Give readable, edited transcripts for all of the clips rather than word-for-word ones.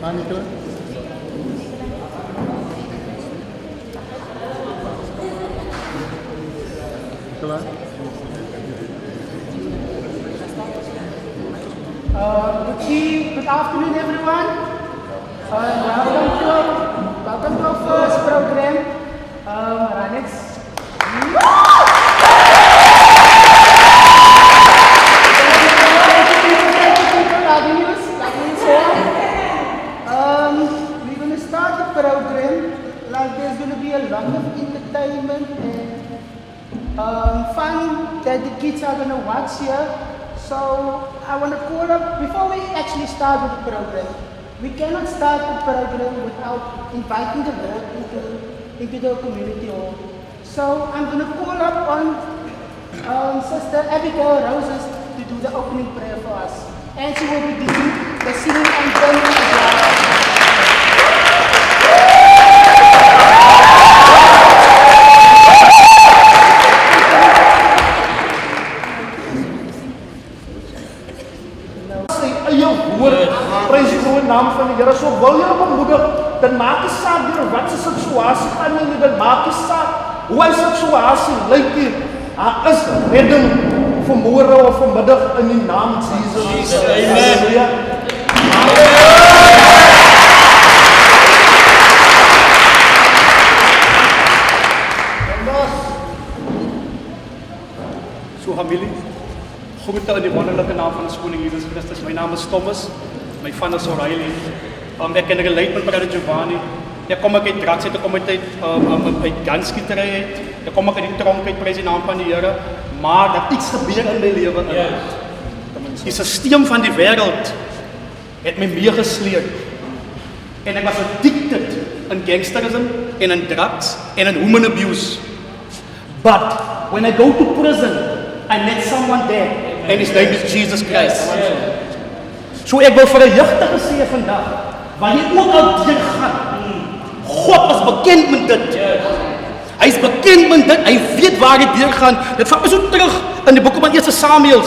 Good afternoon, everyone. Welcome to our first program. Ranex. We're going to start the program like there's going to be a lot of entertainment and fun that the kids are going to watch here. So I want to call up, before we actually start with the program, we cannot start the program without inviting the Lord into the community hall. So I'm going to call up on Sister Abigail Roses to do the opening prayer for us. And she will be doing the singing and praying as well. Prys die groot naam van die Here. So wil jy bemoedig, dan maak nie saak deur wat se situasie gaan nie, dan maak nie saak hoe hy situasie lyk nie. Daar is redding vir môre of vanmiddag in die naam Jesus. Halleluja. So familie, groete in die wonderlike naam van ons koning Jesus Christus. My naam is Thomas. My van is O'Reilly. Ek ken geleid met Brother Giovanni. Ek kom uit Drax uit, ek kom uit Ganskietery uit. Ek kom uit die tronk uit, prys die naam van die Here. Maar dat iets gebeur in my lewe. Die stelsel van die wêreld het my meegesleep. En ek was addicted in gangsterism en in drugs en in human abuse. But when I go to prison, I met someone there and his name is Jesus Christ. So ek wil vir 'n jeugdige sê vandag, waar jy ook al deur gaan, God is bekend met dit. Hy is bekend met dit, hy weet waar jy deur gaan. Dit vat my so terug in die boek van 1 Samuel.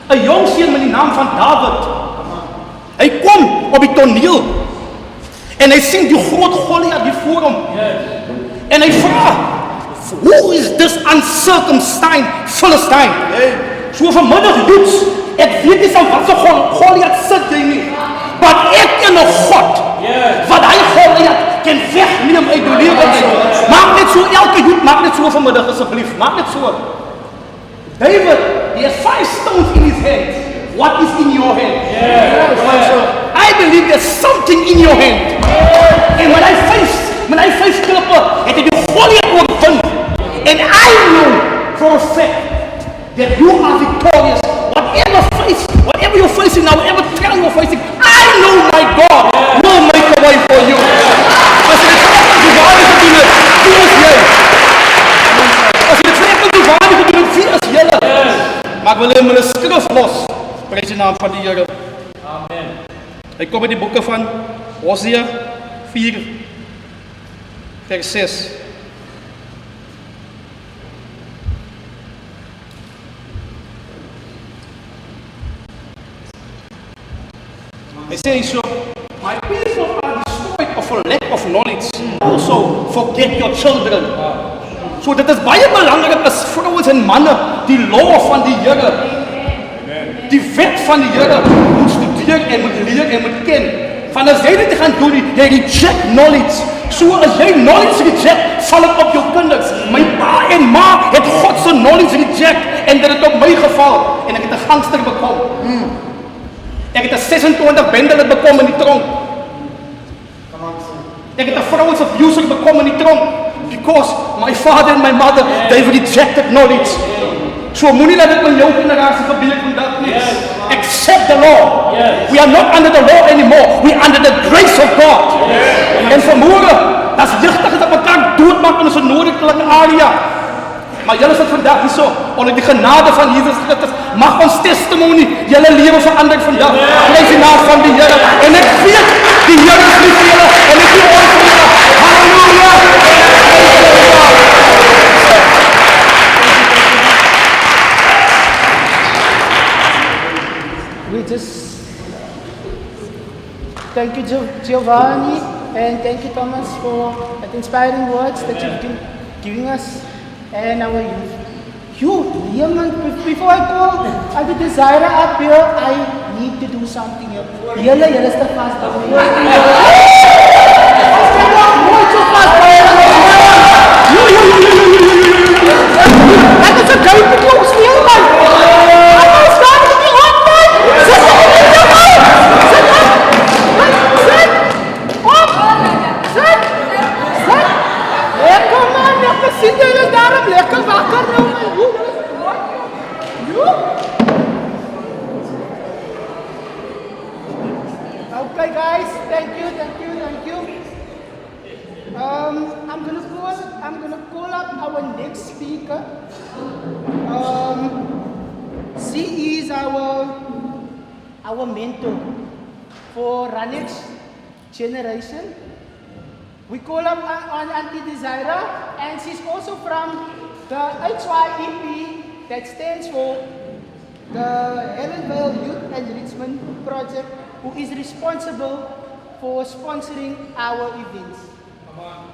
'n Jong seun met die naam van Dawid. Hy kom op die toneel en hy sien die groot Goliat hier voor hom. En hy vra, who is this uncircumcised Philistine? So vanmiddag Joets, ek weet nie van wat so Goliat sit jy nie, but ek ken 'n God, wat hy Goliat kan wegneem uit die lewe. Maak net so, elke Joet, maak net so vanmiddag asseblief, maak net so. David, he has 5 stones in his hand. What is in your hand? I believe there's something in your hand. And when I face klippe, het ek die Goliat oorwin. And I know for a fact that you are victorious. Whatever you're facing now, whatever trial you're facing, I know my God will make a way for you. As jy dit trek om die waarde te doen, wie is jy? As jy dit trek om die waarde te doen, wie is jylle? Maar ek wil hom in 'n skrif los, prys die naam van die Here. Amen. Hy kom uit die boeke van Hosea 4, vers 6. Hy sê so, my people are destroyed for lack of knowledge. Also forget your children. So dit is baie belangrik as vrouens en manne die law van die Here, die wet van die Here moet studeer en moet leer en moet ken. Van as jy dit gaan doen, jy reject knowledge. So as jy knowledge reject, val dit op jou kinders. My pa en ma het God se knowledge reject en dit het op my geval en ek het 'n gangster bekom. Ek het 'n 26 bende bekom in die tronk. Ek het 'n vrouens abuser bekom in die tronk because my father and my mother, they rejected knowledge. So moenie dat dit met jou generasie gebeur vandag nie. Accept the law. We are not under the law anymore. We are under the grace of God. En vanmôre, as jeugdiges dat mekaar doodmaak in 'n noordelike area. Maar julle sit vandag hierso onder die genade van Jesus Christus. Mag ons testimony julle lewe verander vandag. Prys die naam van die Here. En ek weet die Here is lief vir julle en ek gee ons vir julle. Halleluja. Thank you, Giovanni, and thank you, Thomas, for the inspiring words that you've been giving us and our youth. Yeah, man, before I call the Desire up here, I need to do something here. Yalla, is the fast. Dat is een duimpje jongens, heel man! Allemaal staan met die hond, man! Zet je in de man! Zet op! Zet! Op! Zet! Zet! Lekker man, lekker zitten jullie daarom, lekker wakker nou man! Okay guys, thank you. I'm gonna call up our next speaker. She is our mentor for our next generation. We call up on Auntie Desira, and she's also from the HYEP, that stands for the Hellenvale Youth Enrichment Project, who is responsible for sponsoring our events. Come on.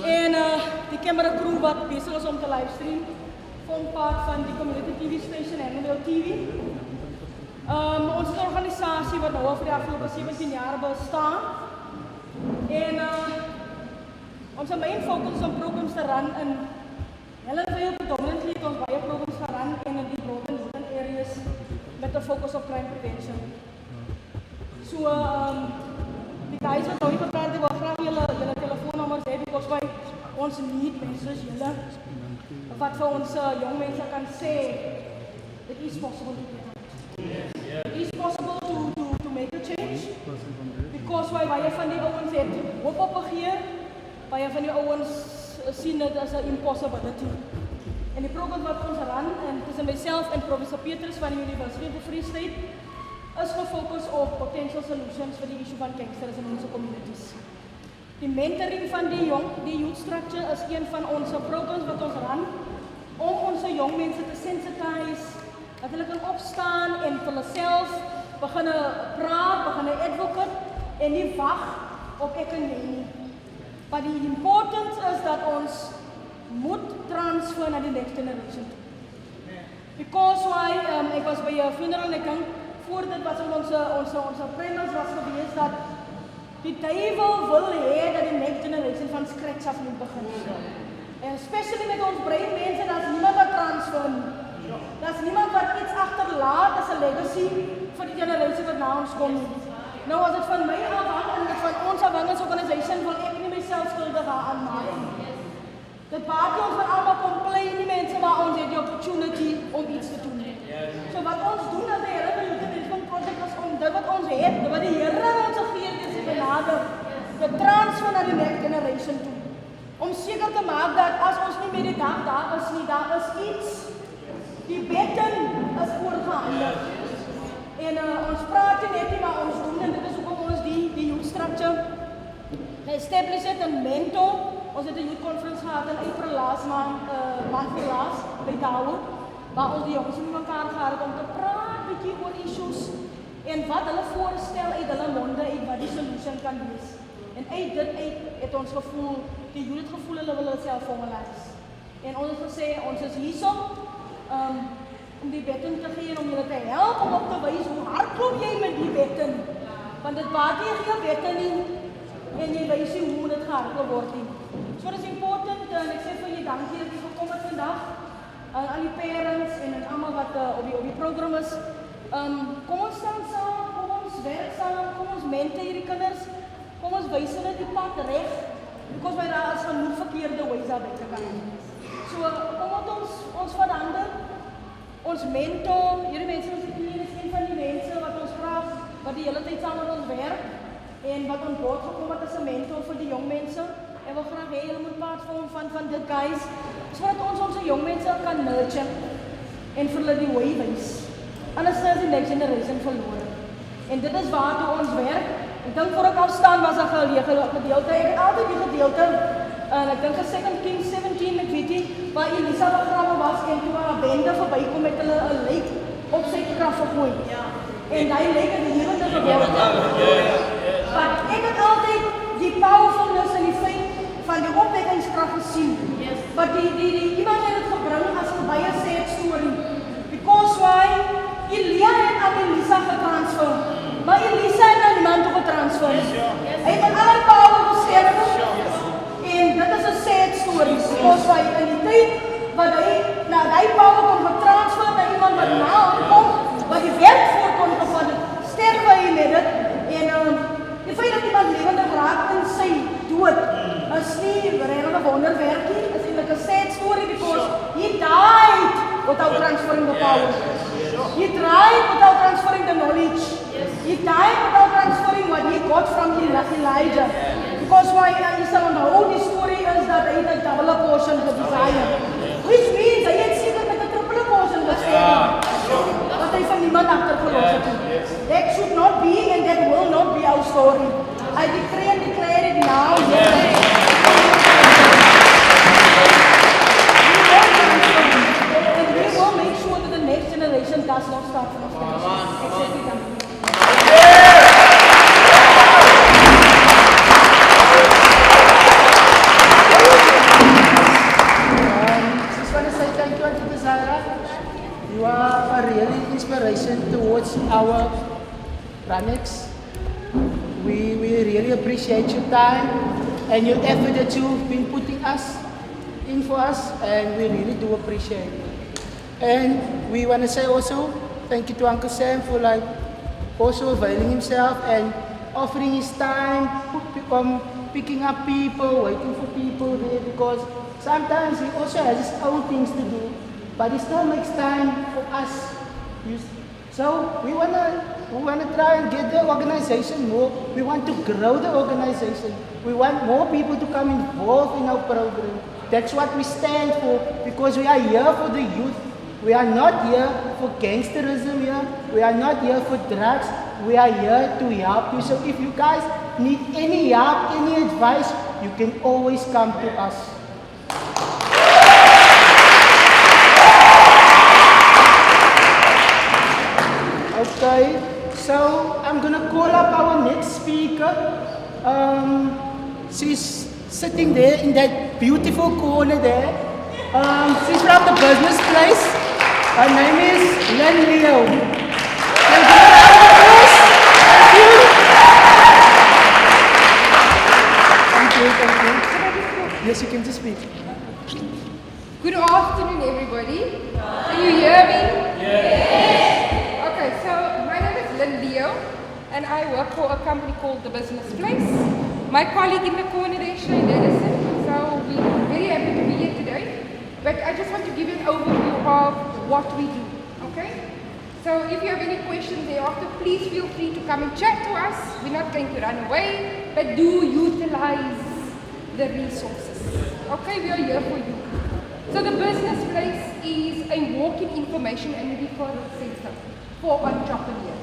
En die camera crew wat bezig is om te livestream, vorm part van die community TV station Hellenvale TV. Ons is een organisatie wat nu al voor de afgelopen 17 jaar bestaan. En onze main focus is om programs te run in Hellenvale, predominantly ons baie programs te run in die broad and urban areas met een focus op crime prevention. So, die guys wat nou hier gepraat het, wil graag julle telefoonnummers hê, because wij ons need mensen, julle, wat vir ons jong mense kan sê, it is possible to do that. It is possible to make a change, because wij baie van die ouens het hoop opgegee, baie van die ouens sien dit as 'n impossibility. En die program wat ons run, en tussen myself en Professor Petrus van die Universiteit of Free State, is gefocust op potential solutions vir die issue van gangsters in onze communities. Die mentoring van die youth structure is een van onze programs wat ons run, om onze jong mensen te sensitize, dat hulle kan opstaan en vir hulle self beginnen praat, beginnen advocate, en nie wag op ek en jy nie. But the importance is dat ons moet transfer naar die next generation. Because why, ek was by 'n funeral en ek dink, voor dit was onze premise was geweest dat die duivel wil hê dat die next generation van scratch af moet begin. En especially met ons brein mense, dat is niemand wat transfer nie. Daar's niemand wat iets agterlaat as 'n legacy vir die generasie wat na ons kom nie. Nou as dit van my afhang en dit van ons afhang as organisation wil ek nie myself skuldig daaraan maak nie. Dit baat ons van almal kom play nie mense maar ons het die opportunity om iets te doen. So wat ons doen as die Here wil dit van projek is om dit wat ons het, wat die Here ons gegee het is genade te transfer na die next generation toe. Om seker te maak dat as ons nie meer die dag daar is nie, daar is iets. Die betten is oorgehandig. En ons praat net nie, maar ons doen en dit is hoekom ons die youth structure establish het en mentor. Ons het 'n youth conference gehad in April laas maand verlaas by Douwe, waar ons die jongens met mekaar gehad het om te praat bietjie oor issues en wat hulle voorstel uit hulle monde uit wat die solution kan wees. En uit dit het ons gevoel, die youth het gevoel hulle wil hulle self formalize. En ons het gesê ons is hierso om die betten te gee en om julle te help om op te wys hoe hardloop jy met die betten. Want dit baat nie geen betten nie en jy wys nie hoe dit gehardloop word nie. So dit is important en ek sê vir julle dankie dat jy gekom het vandag. Aan die parents en aan almal wat op die program is. Kom ons staan saam, kom ons werk saam, kom ons mentor hierdie kinders. Kom ons wys hulle die pad reg. Because by daar is genoeg verkeerde ways daar buite kan. So kom ons verander. Ons mentor, hierdie mense wat ek hier is een van die mense wat ons vra wat die hele tyd saam met ons werk en wat ons boord gekom het as 'n mentor vir die jong mense. En wil graag hê julle moet praat van dit guys, sodat ons jong mense kan nurture en vir hulle die way wys. Anders is die next generation verlore. En dit is waartoe ons werk. Ek dink voor ek afstaan was 'n gedeelte, ek het altyd die gedeelte ek dink 2 Kings 17, ek weet nie, waar Elisa begrawe was en toe 'n bende verbykom met hulle 'n lijk op sy graf gegooi. En hy lijk in die lewende geword. Maar ek het altyd die powerfulness en die feit van die opwekkingskrag gesien. Maar iemand het dit gebring as 'n baie sad story. Because why? Elia het aan Elisa getransfer. Maar Elisa het aan niemand toe getransfer. Hy het met al die power gesterf. En dit is 'n sad story. Because why? In die tyd wat hy na die power kon getransfer na iemand wat na hom kom, wat die werk voor kon gevat het, sterf hy met dit. En die feit dat iemand lewendig raak in sy dood is nie regtig 'n wonderwerk nie. Is eintlik 'n sad story because he died without transferring the power. He died without transferring the knowledge. He died without transferring what he got from Elijah. Because why you said on the whole story is that hy het 'n double portion gedesire. Which means hy het seker met 'n triple portion gesterf. Wat hy van niemand agtergelos het. That should not be and that will not be our story. I decree and declare it now. And we will make sure that the next generation does not start from scratch. Except we can. You are a really inspiration towards our runners. We really appreciate your time and your effort that you've been putting in for us, and we really do appreciate it. And we want to say also thank you to Uncle Sam for also availing himself and offering his time, picking up people, waiting for people there, because sometimes he also has his own things to do. But it still makes time for us. So we wanna try and get the organization more. We want to grow the organization. We want more people to come involved in our program. That's what we stand for, because we are here for the youth. We are not here for gangsterism here. We are not here for drugs. We are here to help you. So if you guys need any help, any advice, you can always come to us. Okay, so I'm gonna call up our next speaker. She's sitting there in that beautiful corner there. She's from the business place. Her name is Len Leo. Thank you. Thank you. Thank you. Yes, you can just speak. Good afternoon, everybody. Can you hear me? and I work for a company called The Business Place. My colleague in the corner there, Shay Denison, so we're very happy to be here today. But I just want to give you an overview of what we do, okay? So if you have any questions thereafter, please feel free to come and chat to us. We're not going to run away, but do utilize the resources. Okay, we are here for you. So the Business Place is a walk-in information and referral center for entrepreneurs.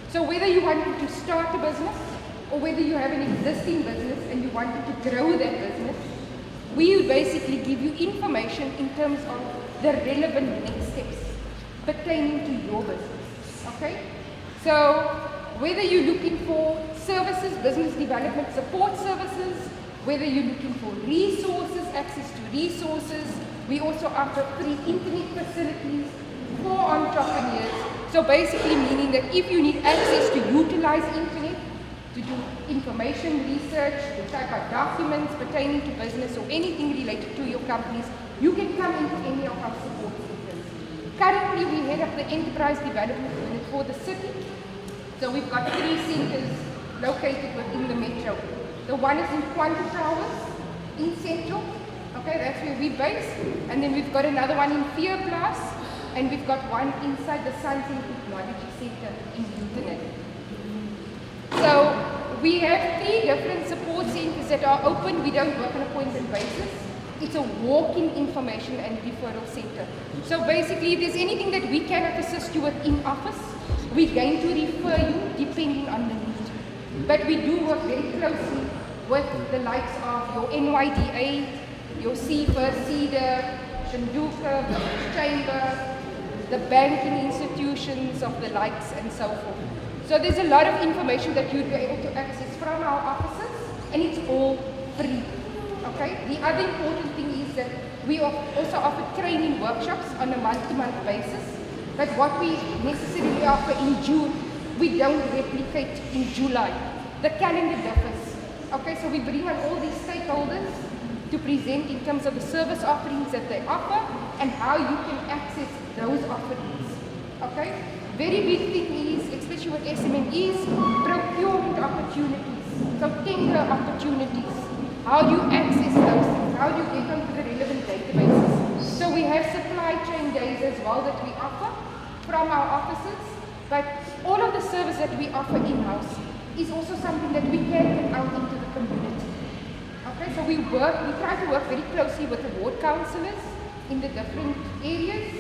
So whether you want to start a business or whether you have an existing business and you want to grow that business, we will basically give you information in terms of the relevant next steps pertaining to your business. Okay? So whether you're looking for services, business development support services, whether you're looking for resources, access to resources, we also offer free internet facilities for entrepreneurs. So basically meaning that if you need access to utilize internet, to do information research, to type out documents pertaining to business or anything related to your companies, you can come into any of our support centers. Currently, we head up the enterprise development unit for the city. So we've got 3 centers located within the metro. The one is in Quanta Towers, in Central. Okay, that's where we base. And then we've got another one in Vierplaas, and we've got one inside the Science and Technology Center in Internet. So we have 3 different support centers that are open. We don't work on an appointment basis. It's a walk-in information and referral center. So basically, if there's anything that we cannot assist you with in office, we're going to refer you depending on the need. But we do work very closely with the likes of your NYDA, your CIFA, CEDA, Shanduka, the Chamber, the banking institutions of the likes and so forth. So there's a lot of information that you'll be able to access from our offices, and it's all free. Okay? The other important thing is that we also offer training workshops on a month-to-month basis. But what we necessarily offer in June, we don't replicate in July. The calendar differs. Okay, so we bring on all these stakeholders to present in terms of the service offerings that they offer and how you can access those offerings. Okay? Very big thing is, especially with SMMEs, procurement opportunities. So tender opportunities. How do you access those things? How do you get onto the relevant databases? So we have supply chain days as well that we offer from our offices, but all of the service that we offer in-house is also something that we can get out into the community. Okay, so we try to work very closely with the ward councillors in the different areas,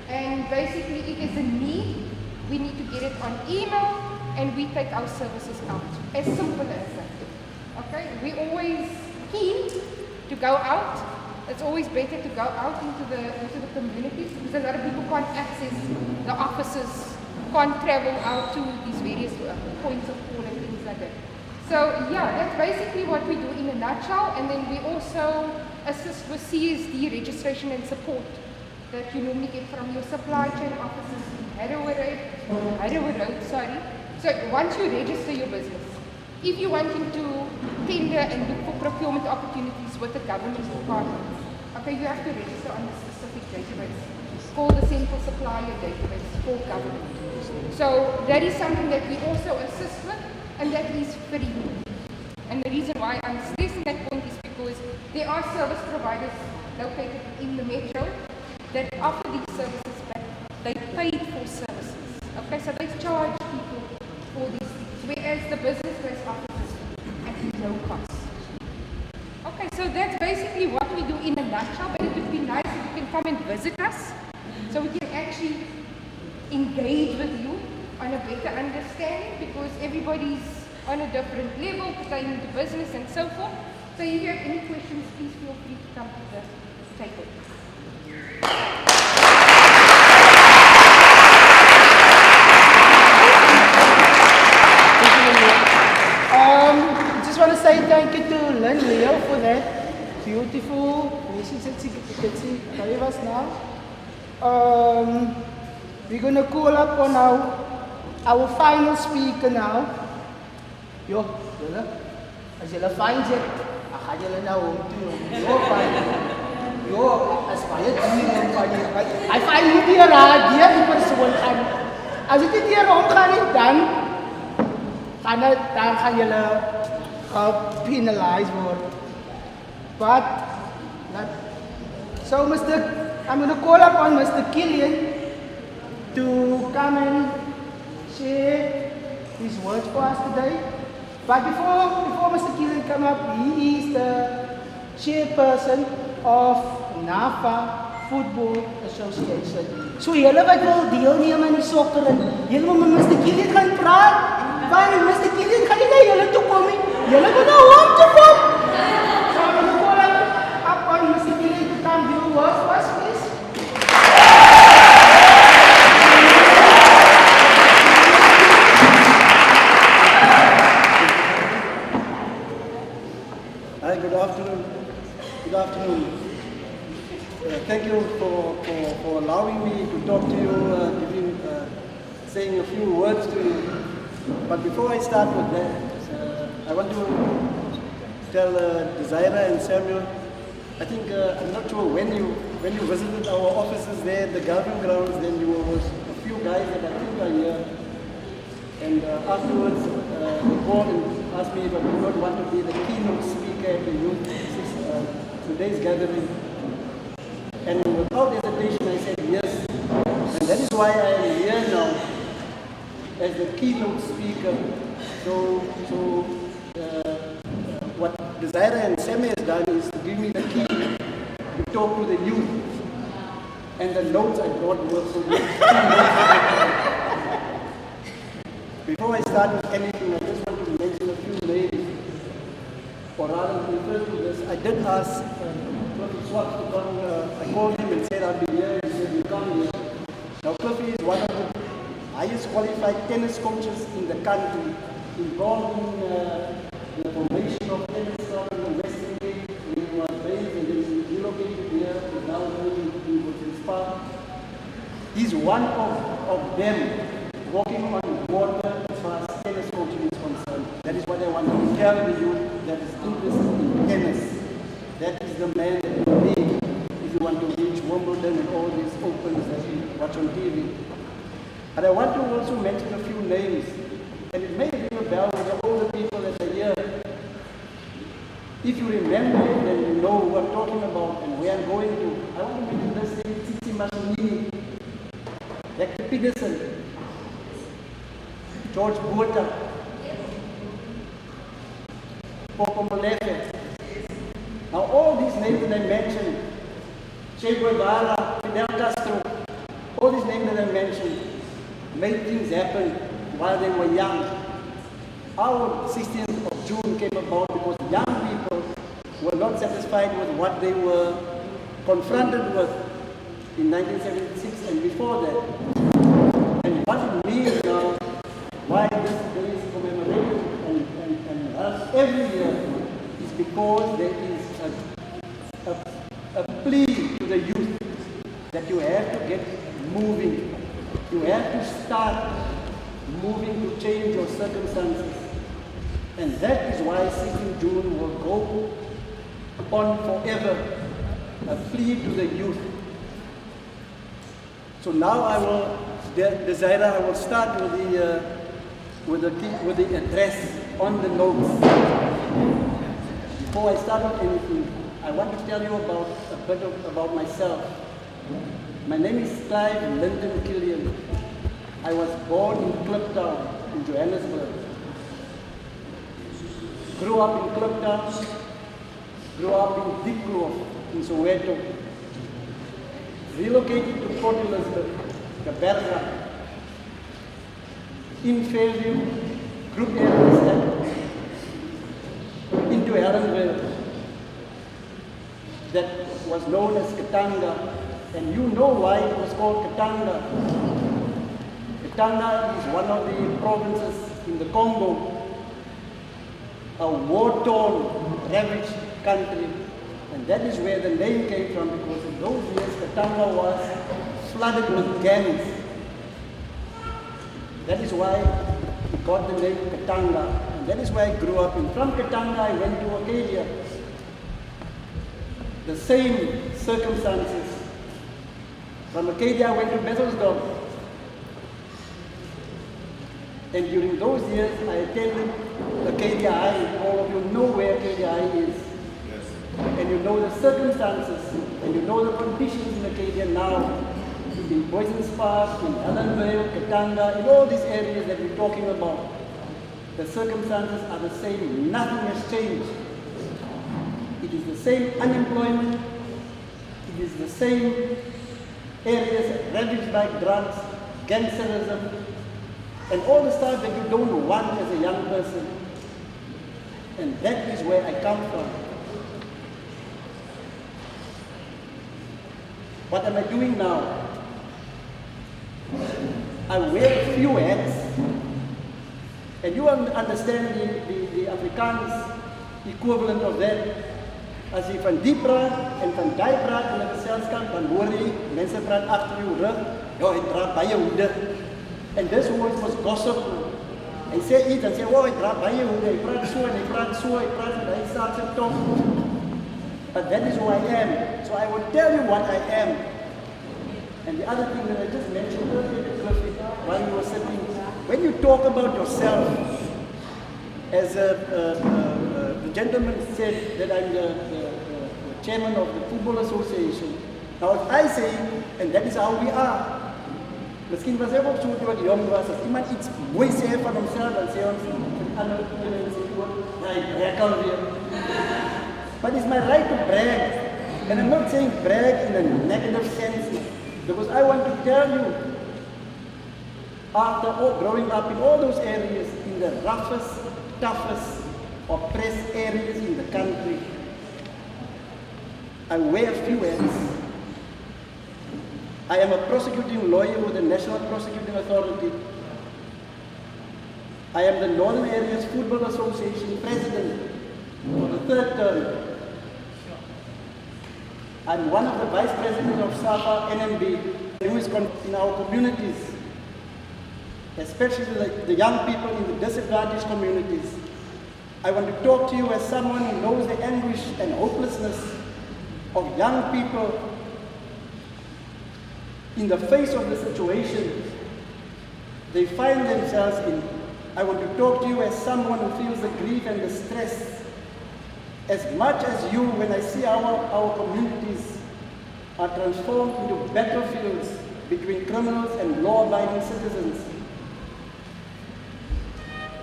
and basically if there's a need, we need to get it on email and we take our services out. As simple as that. Okay, we're always keen to go out. It's always better to go out into the communities because a lot of people can't access the offices, can't travel out to these various points of call and things like that. So yeah, that's basically what we do in a nutshell, and then we also assist with CSD registration and support that you normally get from your supply chain offices in Harrower Road, sorry. So once you register your business, if you want to tender and look for procurement opportunities with the government departments, okay, you have to register on a specific database. It's called the Central Supplier Database for government. So that is something that we also assist with, and that is free. And the reason why I'm stressing that point is because there are service providers located in the metro that offer these services, but they pay for services. Okay, so they charge people for these things, whereas the business place offers at no cost. Okay, so that's basically what we do in a nutshell, but it would be nice if you can come and visit us so we can actually engage with you on a better understanding, because everybody's on a different level pertaining to business and so forth. So if you have any questions, please feel free to come to the table. Just want to say thank you to Lynn Leo for that beautiful message that she gave us now. We're going to call up on our final speaker now. Yo, as julle fyn sit, dan gaan julle nou hom toe. Yo, fyn. Yo, as baie duur van die. Hy fyn nie die radio die persoon gaan. As dit nie deur hom gaan nie, dan dan gaan jullie penalized worden. But, so I'm going to call upon Mr. Killian to come and share his words for us today. But before Mr. Killian come up, he is the chairperson of NAFA Football Association. So julle wat wil deelneem aan die sokker en julle moet met Mr. Killian gaan praat, want Mr. Killian gaan nie na julle toe kom nie. Julle moet na hom toe kom. So I'm going to call upon Mr. Killian to come do words for us, please. Hi, good afternoon. Good afternoon. Thank you for allowing me to talk to you, saying a few words to you. But before I start with that, I want to tell Desira and Samuel, I think, I'm not sure when you visited our offices there at the Garden Grounds, then you were a few guys that I think are here. And afterwards, they called and asked me if I would not want to be the keynote speaker at the youth today's gathering. And without hesitation, I said yes. And that is why I am here now as the keynote speaker. So what Desira and Semi has done is to give me the key to talk to the youth. And the notes I brought were for you. Before I start with anything, I just want to mention a few names. Or rather, refer to this, I did ask Cliffy Swart to come. I called him and said I'll be here. He said, you come here. Now, Cliffy is one of the highest qualified tennis coaches in the country, involved in the formation of tennis clubs in the Western Cape. When he was raised and then he relocated here, he's now living in Woodlands Park. He's one of them walking on water as far as tennis coaching is concerned. That is what I want to tell you that is interested in tennis. That is the man that you need if you want to reach Wimbledon and all these opens that you watch on TV. And I want to also mention a few names. And it may ring a bell with the older people that are here. If you remember it, then you know who I'm talking about and where I'm going to. I want to mention this name, Titi Masonini, Dr. Peterson, George Bota, Poco Molefe. Now all these names that I mentioned, Che Guevara, Fidel Castro, all these names that I mentioned made things happen while they were young. Our 16th of June came about because young people were not satisfied with what they were confronted with in 1976 and before that. And what it means now, why this day is commemorated and held every year, is because there is a plea to the youth that you have to get moving. You have to start moving to change your circumstances. And that is why 16th June will go on forever, a plea to the youth. So now I will, Desira, I will start with the address on the notes. Before I start with anything, I want to tell you about a bit about myself. My name is Clive Linton Killian. I was born in Kliptown in Johannesburg. Grew up in Kliptown, grew up in Diepkloof in Soweto. Relocated to Port Elizabeth, Kaberga, in Fairview, Group area, into Heronville, that was known as Katanga. And you know why it was called Katanga. Katanga is one of the provinces in the Congo, a war-torn, ravaged country. And that is where the name came from, because in those years Katanga was flooded with gangs. That is why we got the name Katanga. And that is where I grew up in. From Katanga I went to Acadia. The same circumstances. From Acadia I went to Bethelsdorp. And during those years, I attended the KDI. All of you know where KDI is. Yes. And you know the circumstances, and you know the conditions in the KDI now. In Boyson's Park, in Allenvale, Katanga, in all these areas that we're talking about. The circumstances are the same. Nothing has changed. It is the same unemployment. It is the same areas ravaged by drugs, gangsterism, and all the stuff that you don't want as a young person. And that is where I come from. What am I doing now? I wear a few hats. And you understand the Afrikaans equivalent of that. As jy van die praat en van die praat in 'n geselskap, dan hoor jy mense praat agter jou rug, ja, hy dra baie hoede. And this word was gossip. Hy sê iets, dan sê, oh, hy dra baie hoede, hy praat so en hy praat so, hy praat met hy staat sy tong. But that is who I am. So I will tell you what I am. And the other thing that I just mentioned earlier, Cliffy, while you were sitting, when you talk about yourself, as the gentleman said that I'm the chairman of the Football Association. Now if I say, and that is how we are, miskien was ek ook so toe ek jong was, as iemand iets mooi sê van homself, dan sê ons, ander mense sê ook, hy brag alweer. But it's my right to brag. And I'm not saying brag in a negative sense, because I want to tell you, after all, growing up in all those areas, in the roughest, toughest, oppressed areas in the country, I wear a few hats. I am a prosecuting lawyer with the National Prosecuting Authority. I am the Northern Areas Football Association president for the 3rd term. I'm one of the vice presidents of SAFA NMB, who is in our communities, especially the young people in the disadvantaged communities. I want to talk to you as someone who knows the anguish and hopelessness of young people in the face of the situation they find themselves in. I want to talk to you as someone who feels the grief and the stress as much as you when I see our communities are transformed into battlefields between criminals and law-abiding citizens.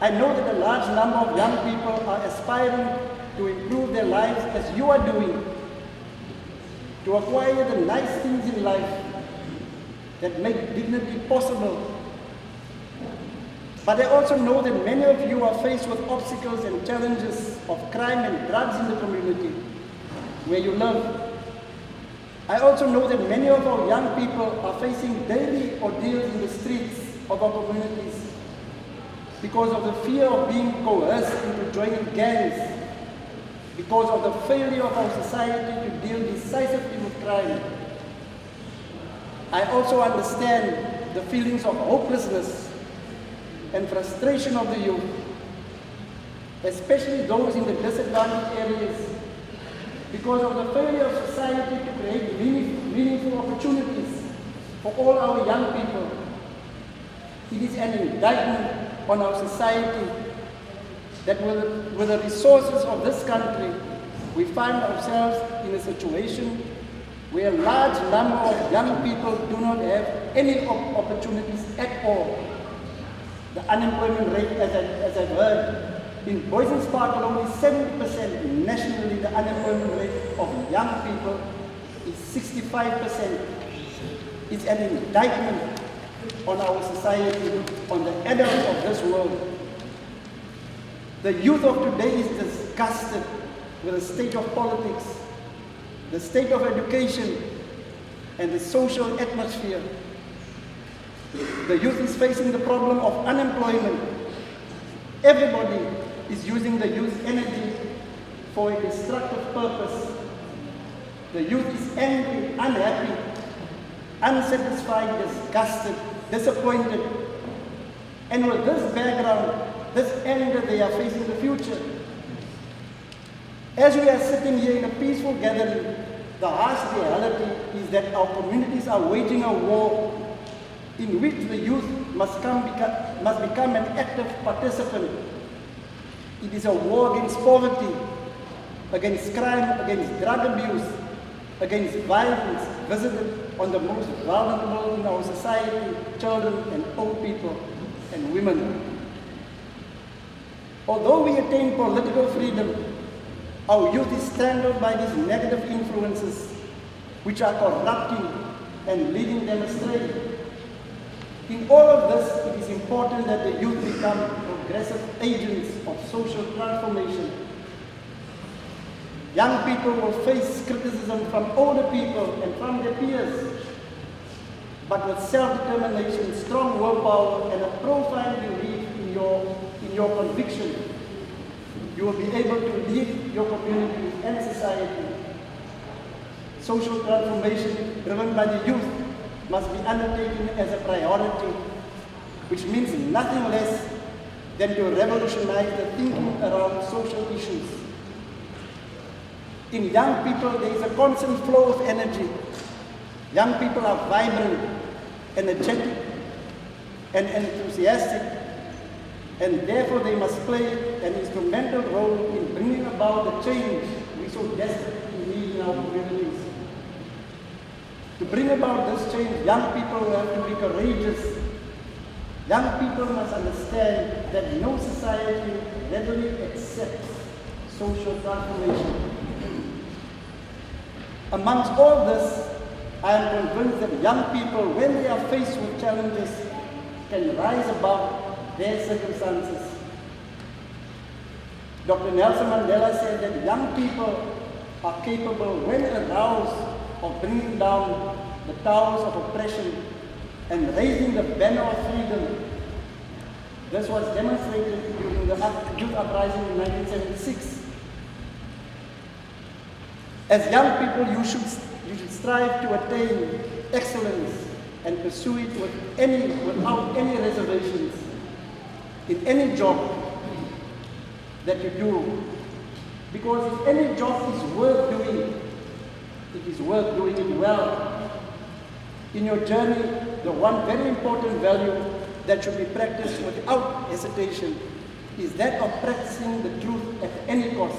I know that a large number of young people are aspiring to improve their lives as you are doing, to acquire the nice things in life that make dignity possible. But I also know that many of you are faced with obstacles and challenges of crime and drugs in the community where you live. I also know that many of our young people are facing daily ordeals in the streets of our communities because of the fear of being coerced into joining gangs, because of the failure of our society to deal decisively with crime. I also understand the feelings of hopelessness and frustration of the youth, especially those in the disadvantaged areas, because of the failure of society to create meaningful opportunities for all our young people. It is an indictment on our society that with the resources of this country, we find ourselves in a situation where a large number of young people do not have any opportunities at all. The unemployment rate, as I've heard, in Boyson's Park alone is 70%. Nationally, the unemployment rate of young people is 65%. It's an indictment on our society, on the adults of this world. The youth of today is disgusted with the state of politics, the state of education, and the social atmosphere. The youth is facing the problem of unemployment. Everybody is using the youth energy for a destructive purpose. The youth is angry, unhappy, unsatisfied, disgusted, disappointed. And with this background, this anger, they are facing the future. As we are sitting here in a peaceful gathering, the harsh reality is that our communities are waging a war in which the youth must become an active participant. It is a war against poverty, against crime, against drug abuse, against violence visited on the most vulnerable in our society, children and old people and women. Although we attain political freedom, our youth is strangled by these negative influences which are corrupting and leading them astray. In all of this, it is important that the youth become progressive agents of social transformation. Young people will face criticism from older people and from their peers, but with self-determination, strong willpower, and a profound belief in your conviction, you will be able to lead your community and society. Social transformation driven by the youth must be undertaken as a priority, which means nothing less than to revolutionize the thinking around social issues. In young people, there is a constant flow of energy. Young people are vibrant, energetic, and enthusiastic, and therefore they must play an instrumental role in bringing about the change we so desperately need in our communities. To bring about this change, young people have to be courageous. Young people must understand that no society readily accepts social transformation. Amongst all this, I am convinced that young people, when they are faced with challenges, can rise above their circumstances. Dr. Nelson Mandela said that young people are capable, when aroused, of bringing down the towers of oppression and raising the banner of freedom. This was demonstrated during the youth uprising in 1976. As young people, you should strive to attain excellence and pursue it without any reservations in any job that you do. Because if any job is worth doing, it is worth doing it well. In your journey, the one very important value that should be practiced without hesitation is that of practicing the truth at any cost.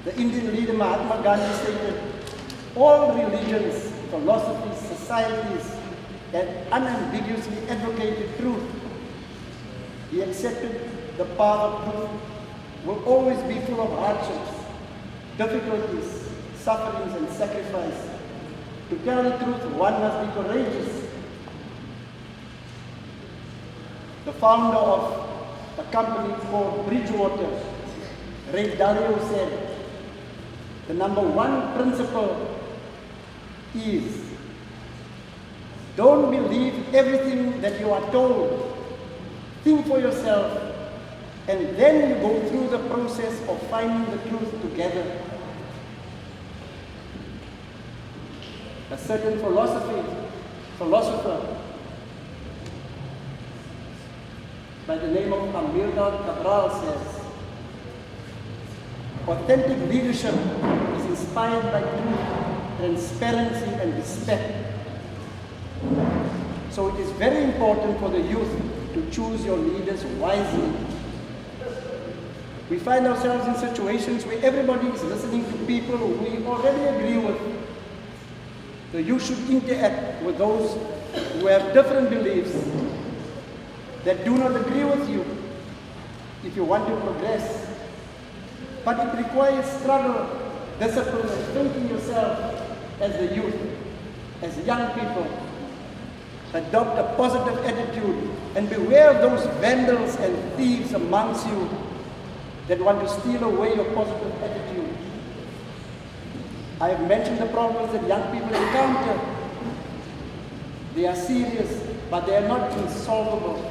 The Indian leader Mahatma Gandhi stated, all religions, philosophies, societies that unambiguously advocated truth. He accepted the path of truth will always be full of hardships, difficulties, sufferings, and sacrifice. To tell the truth, one must be courageous. The founder of a company called Bridgewater, Ray Dalio, said, the number one principle is don't believe everything that you are told. Think for yourself, and then you go through the process of finding the truth together. A certain philosopher by the name of Amilcar Cabral says, authentic leadership is inspired by truth, transparency, and respect. So it is very important for the youth to choose your leaders wisely. We find ourselves in situations where everybody is listening to people who we already agree with. So you should interact with those who have different beliefs that do not agree with you if you want to progress. But it requires struggle, discipline, and faith in yourself as the youth, as young people. Adopt a positive attitude and beware of those vandals and thieves amongst you that want to steal away your positive attitude. I have mentioned the problems that young people encounter. They are serious, but they are not insolvable.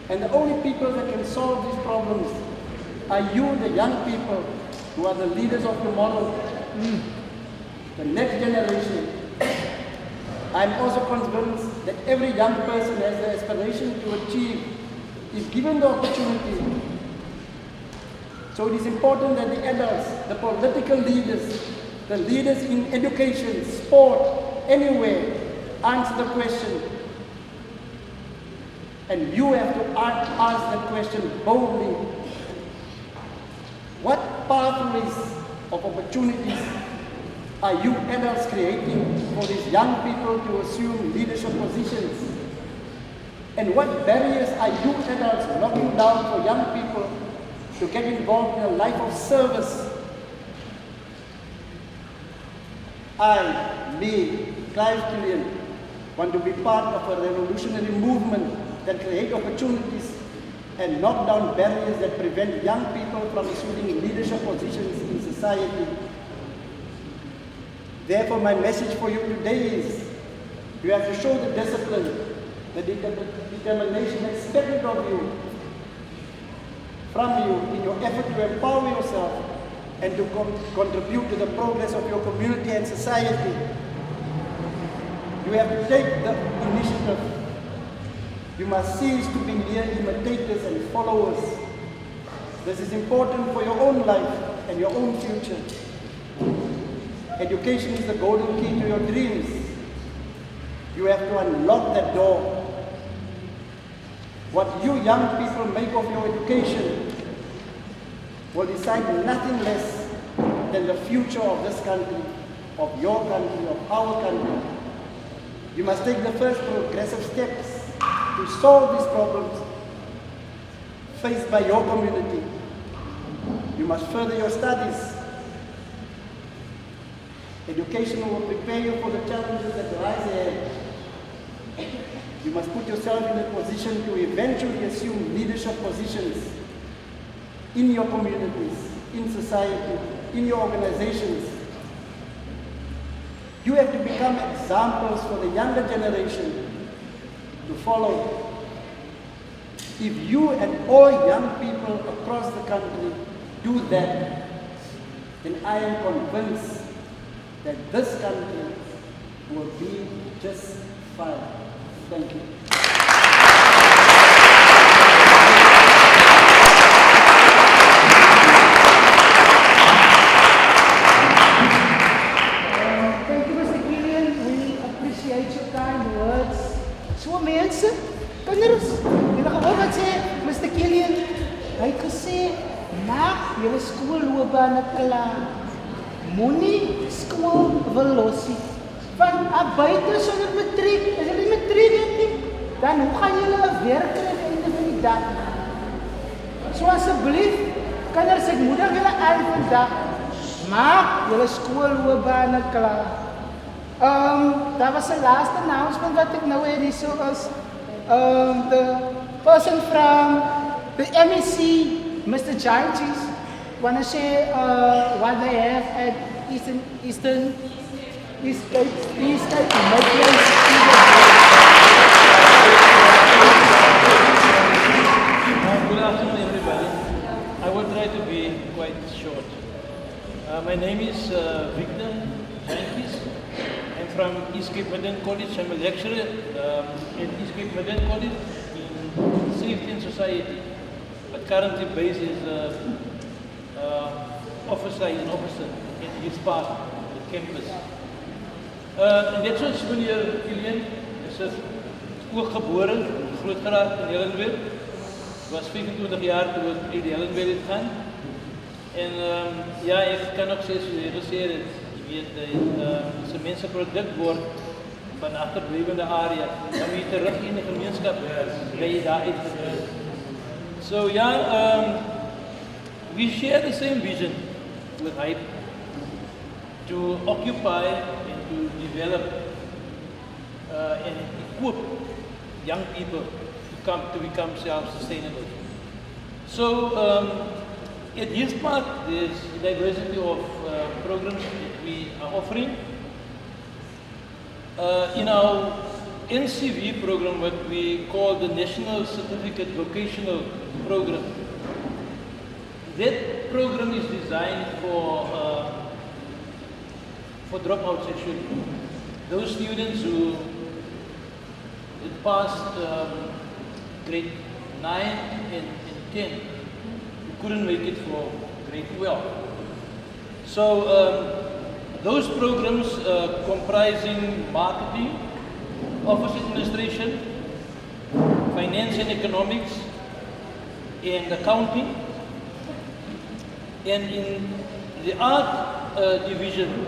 And the only people that can solve these problems are you, the young people, who are the leaders of tomorrow, the next generation. I am also convinced that every young person has the aspiration to achieve if given the opportunity. So it is important that the adults, the political leaders, the leaders in education, sport, anywhere, answer the question. And you have to ask that question boldly. What pathways of opportunities are you adults creating for these young people to assume leadership positions? And what barriers are you adults knocking down for young people to get involved in a life of service? I, me, Clive Killian, want to be part of a revolutionary movement that create opportunities and knock down barriers that prevent young people from assuming leadership positions in society. Therefore, my message for you today is, you have to show the discipline, the determination expected of you, from you, in your effort to empower yourself and to contribute to the progress of your community and society. You have to take the initiative. You must cease to be mere imitators and followers. This is important for your own life and your own future. Education is the golden key to your dreams. You have to unlock that door. What you young people make of your education will decide nothing less than the future of this country, of your country, of our country. You must take the first progressive steps to solve these problems faced by your community. You must further your studies. Education will prepare you for the challenges that rise ahead. You must put yourself in a position to eventually assume leadership positions in your communities, in society, in your organizations. You have to become examples for the younger generation to follow. If you and all young people across the country do that, then I am convinced that this country will be just fine. Thank you. Thank you, Mr. Killian. We appreciate your kind words. So mense, kinders, julle gehoor wat sê Mr. Killian? Hy het gesê, maak julle skoolloopbane klaar. Moenie skool wil los nie. Want buite sonder matriek, as jy nie matriek het nie, dan hoe gaan julle 'n werk kry aan die einde van die dag? So asseblief, kinders, ek moedig julle aan vandag, maak julle skoolloopbane klaar. Daar was 'n laaste announcement wat ek nou het hier so is. The person from the MEC, Mr. Giantis, want to share what they have at East Cape Migrants. Good afternoon, everybody. I will try to be quite short. My name is Victor Jenkins. I'm from East Cape Migrant College. I'm a lecturer at East Cape Migrant College in Safety and Society, but currently based as officer at his park, the campus. Net soos meneer Killian is ook gebore, groot geraak in Hellenveld. Was 25 jaar toe ek uit Hellenveld het gaan. En ja, ek kan ook sê, soos jy gesê het, jy weet, as 'n mens 'n produk word van 'n agterblywende area, dan moet jy terug in die gemeenskap bly jy daar uitgekom. So yeah, we share the same vision with HYPE to occupy and to develop and equip young people to become self-sustainable. So at his park, there's a diversity of programs that we are offering. In our NCV program, what we call the National Certificate Vocational Program, that program is designed for dropouts actually. Those students who had passed grade 9 and 10, who couldn't make it for grade 12. So those programs comprising marketing, office administration, finance and economics, and accounting. And in the art division,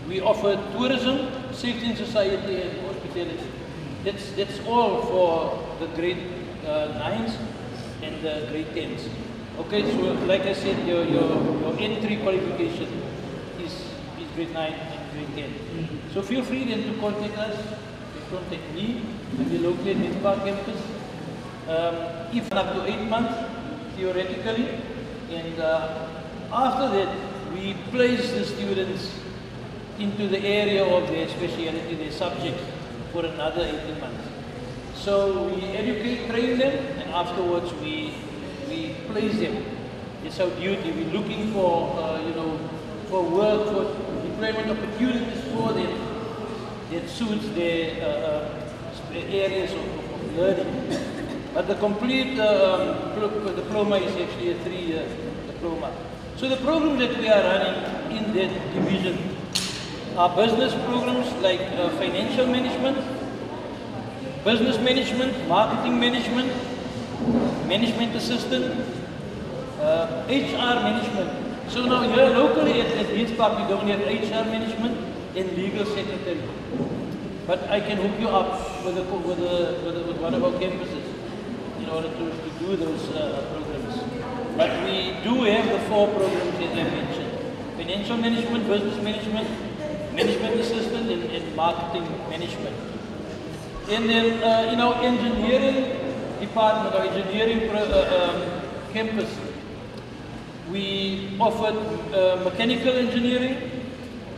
we offer tourism, safety and society, and hospitality. That's all for the grade 9s and the grade 10s. Okay, so like I said, your entry qualification is grade 9 and grade 10. So feel free then to contact us, contact me, and we're located in the Park campus. If up to 8 months, theoretically, and after that, we place the students into the area of their speciality, their subject, for another 18 months. So we educate, train them, and afterwards we place them. It's our duty. We're looking for, for work, for employment opportunities for them that suits their areas of learning. But the complete diploma is actually a 3-year diploma. So the programs that we are running in that division are business programs like financial management, business management, marketing management, management assistant, HR management. So now here locally at Deeds Park we don't have HR management and legal secretary. But I can hook you up with one of our campuses in order to do those programs. But we do have the 4 programs as I mentioned. Financial management, business management, management assistant, and marketing management. And then in our engineering department, our engineering campus, we offered mechanical engineering,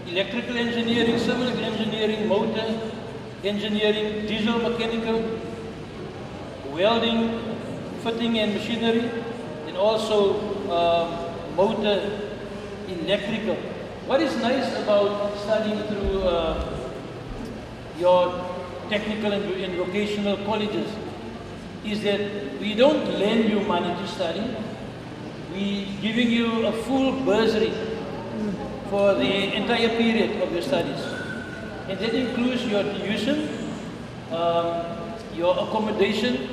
electrical engineering, civil engineering, motor engineering, diesel mechanical, welding, fitting and machinery, and also motor electrical. What is nice about studying through your technical and vocational colleges is that we don't lend you money to study. We're giving you a full bursary for the entire period of your studies. And that includes your tuition, your accommodation,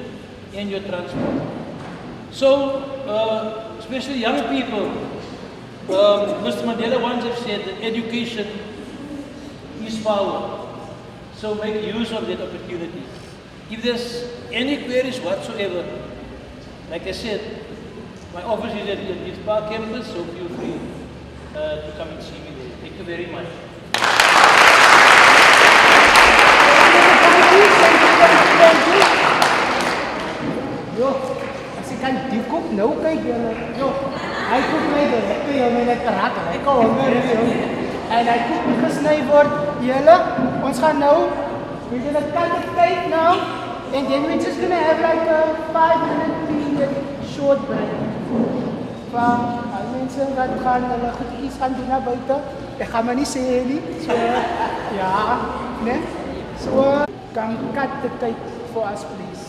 and your transport. So, especially young people, Mr. Mandela once have said that education is power. So make use of that opportunity. If there's any queries whatsoever, like I said, my office is at the Deeds Park campus, so feel free to come and see me there. Thank you very much. Yo, as ek kan die kop nou kyk julle. Yo, hy koop my direk jy my net raak. Ek kom honger hier. En hy koop gesny word. Julle, ons gaan nou we're gonna cut the cake now and then we're just gonna have like a 5-minute period short break. Van al mense wat gaan hulle goedjies gaan doen na buite. Ek gaan maar nie sê nie. So ja, né? So come cut the cake for us please.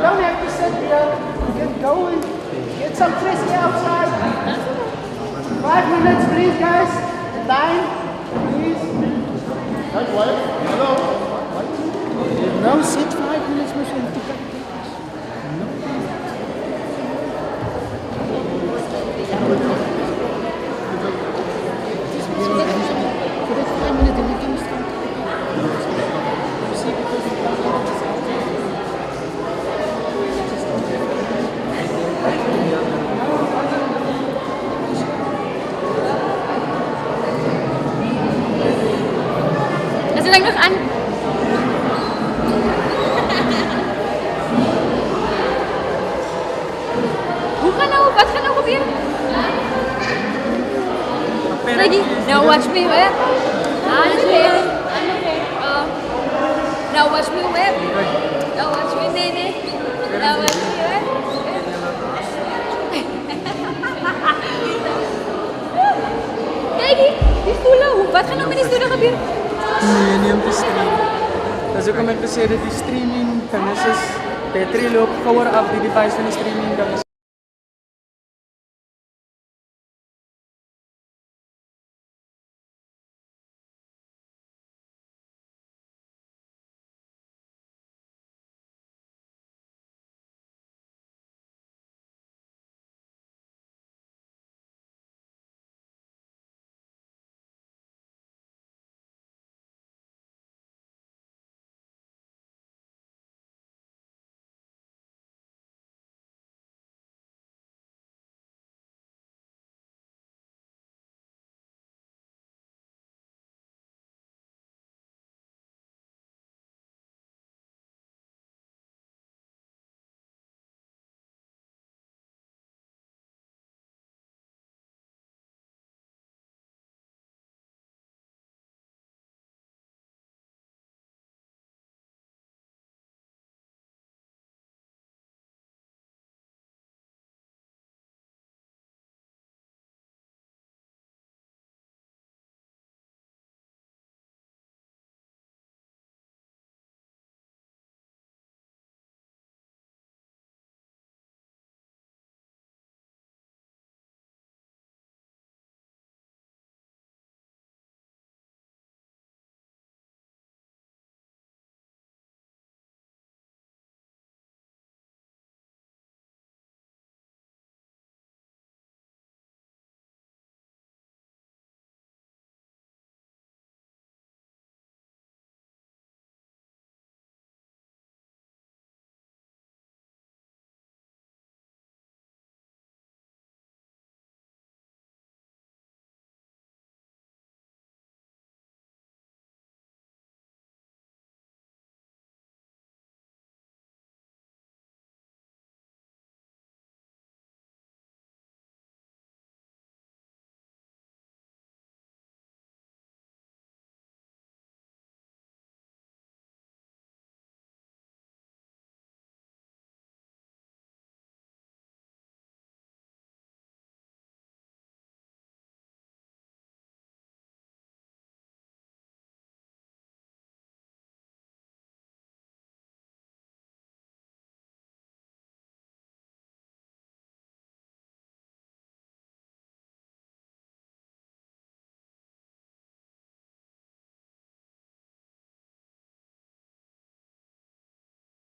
Don't have to sit here, get going, get some fresh air outside. 5 minutes please guys, time, please. Hello. No, sit 5 minutes machine. aan. Wat gaat nou gebeuren? Reggie, now watch me web. Now watch me web. Now watch me nene. Now watch me web. Reggie, die stoelen. Wat gaat nou met die stoelen gebeuren? Nee, nie om te stream. Dis hoekom ek gesê dat die streaming dinges is battery loop gouer af die device van die streaming dinges.